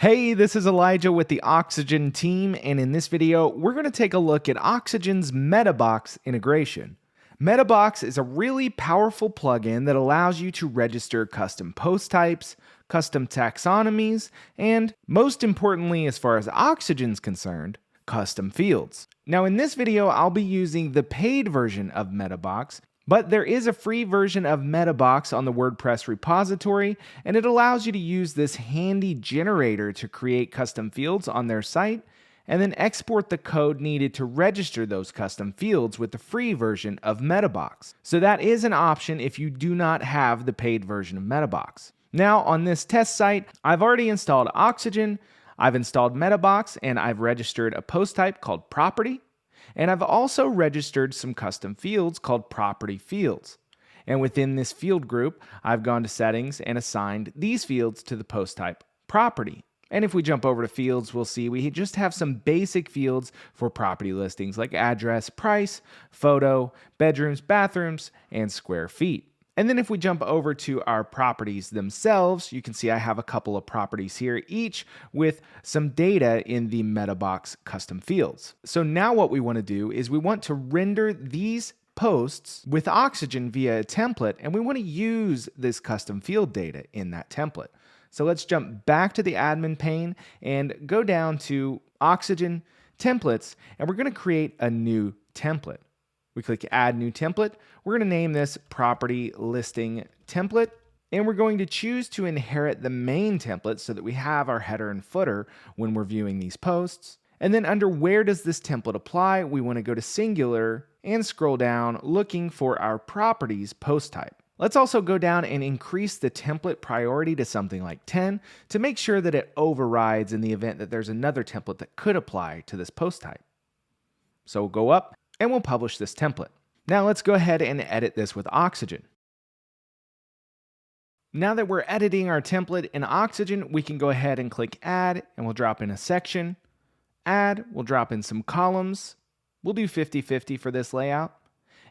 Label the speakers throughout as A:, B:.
A: Hey, this is Elijah with the Oxygen team, and in this video, we're going to take a look at Oxygen's MetaBox integration. MetaBox is a really powerful plugin that allows you to register custom post types, custom taxonomies, and most importantly, as far as Oxygen's concerned, custom fields. Now in this video, I'll be using the paid version of MetaBox, but there is a free version of MetaBox on the WordPress repository, and it allows you to use this handy generator to create custom fields on their site, and then export the code needed to register those custom fields with the free version of MetaBox. So that is an option if you do not have the paid version of MetaBox. Now on this test site, I've already installed Oxygen, I've installed MetaBox, and I've registered a post type called property. And I've also registered some custom fields called property fields. And within this field group, I've gone to settings and assigned these fields to the post type property. And if we jump over to fields, we'll see we just have some basic fields for property listings like address, price, photo, bedrooms, bathrooms, and square feet. And then if we jump over to our properties themselves, you can see I have a couple of properties here, each with some data in the MetaBox custom fields. So now what we want to do is we want to render these posts with Oxygen via a template, and we want to use this custom field data in that template. So let's jump back to the admin pane and go down to Oxygen, templates, and we're going to create a new template. We click Add New Template. We're going to name this Property Listing Template, and we're going to choose to inherit the main template so that we have our header and footer when we're viewing these posts. And then under Where does this template apply, we want to go to Singular and scroll down looking for our Properties post type. Let's also go down and increase the template priority to something like 10 to make sure that it overrides in the event that there's another template that could apply to this post type. So we'll go up and we'll publish this template. Now let's go ahead and edit this with Oxygen. Now that we're editing our template in Oxygen, we can go ahead and click Add, and we'll drop in a section. Add, we'll drop in some columns. We'll do 50-50 for this layout.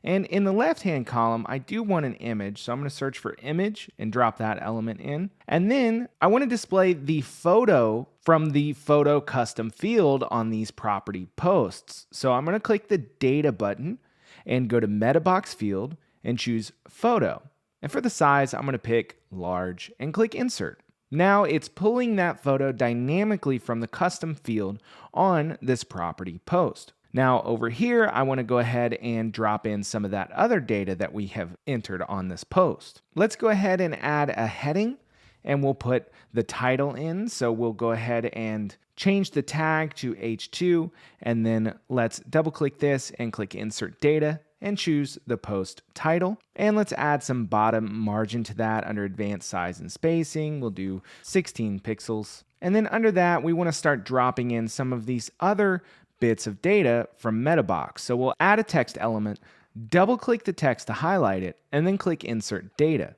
A: And in the left-hand column, I do want an image, so I'm going to search for image and drop that element in. And then I want to display the photo from the photo custom field on these property posts. So I'm going to click the data button and go to MetaBox field and choose photo. And for the size, I'm going to pick large and click insert. Now it's pulling that photo dynamically from the custom field on this property post. Now over here, I want to go ahead and drop in some of that other data that we have entered on this post. Let's go ahead and add a heading, and we'll put the title in. So we'll go ahead and change the tag to H2, and then let's double click this and click Insert Data and choose the post title. And let's add some bottom margin to that under Advanced Size and Spacing. We'll do 16 pixels. And then under that, we want to start dropping in some of these other bits of data from MetaBox. So we'll add a text element, double click the text to highlight it, and then click Insert Data.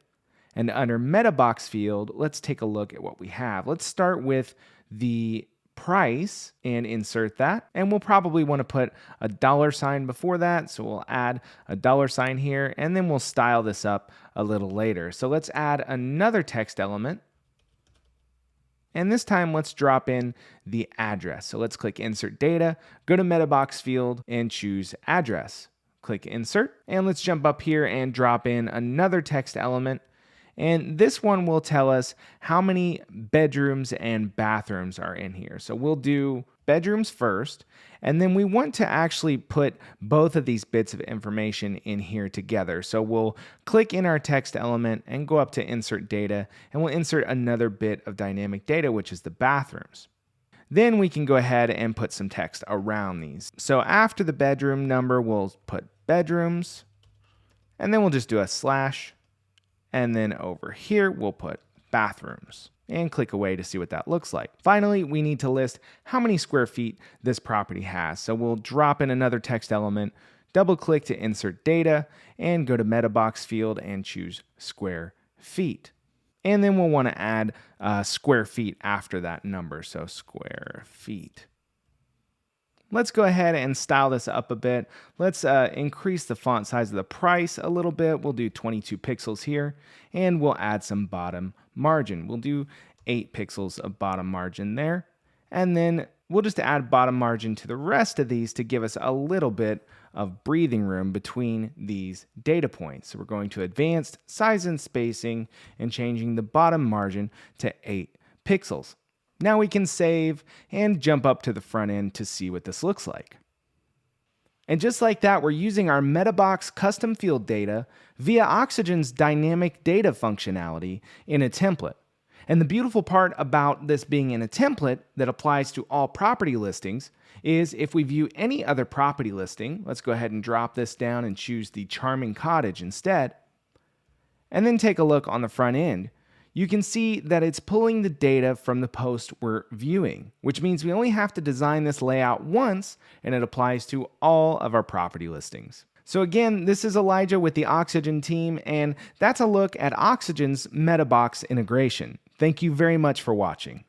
A: And under MetaBox field, let's take a look at what we have. Let's start with the price and insert that. And we'll probably want to put a $sign before that. So we'll add a $sign here, and then we'll style this up a little later. So let's add another text element. And this time, let's drop in the address. So let's click Insert Data, go to MetaBox field, and choose Address. Click Insert, and let's jump up here and drop in another text element. And this one will tell us how many bedrooms and bathrooms are in here. So we'll do bedrooms first, and then we want to actually put both of these bits of information in here together. So we'll click in our text element and go up to Insert Data, and we'll insert another bit of dynamic data, which is the bathrooms. Then we can go ahead and put some text around these. So after the bedroom number, we'll put bedrooms, and then we'll just do a slash. And then over here, we'll put bathrooms and click away to see what that looks like. Finally, we need to list how many square feet this property has. So we'll drop in another text element, double click to insert data, and go to MetaBox field and choose square feet. And then we'll want to add square feet after that number. So square feet. Let's go ahead and style this up a bit. Let's increase the font size of the price a little bit. We'll do 22 pixels here, and we'll add some bottom margin. We'll do 8 pixels of bottom margin there. And then we'll just add bottom margin to the rest of these to give us a little bit of breathing room between these data points. So we're going to advanced size and spacing and changing the bottom margin to 8 pixels. Now we can save and jump up to the front end to see what this looks like. And just like that, we're using our MetaBox custom field data via Oxygen's dynamic data functionality in a template. And the beautiful part about this being in a template that applies to all property listings is if we view any other property listing, let's go ahead and drop this down and choose the Charming Cottage instead, and then take a look on the front end, you can see that it's pulling the data from the post we're viewing, which means we only have to design this layout once and it applies to all of our property listings. So again, this is Elijah with the Oxygen team, and that's a look at Oxygen's MetaBox integration. Thank you very much for watching.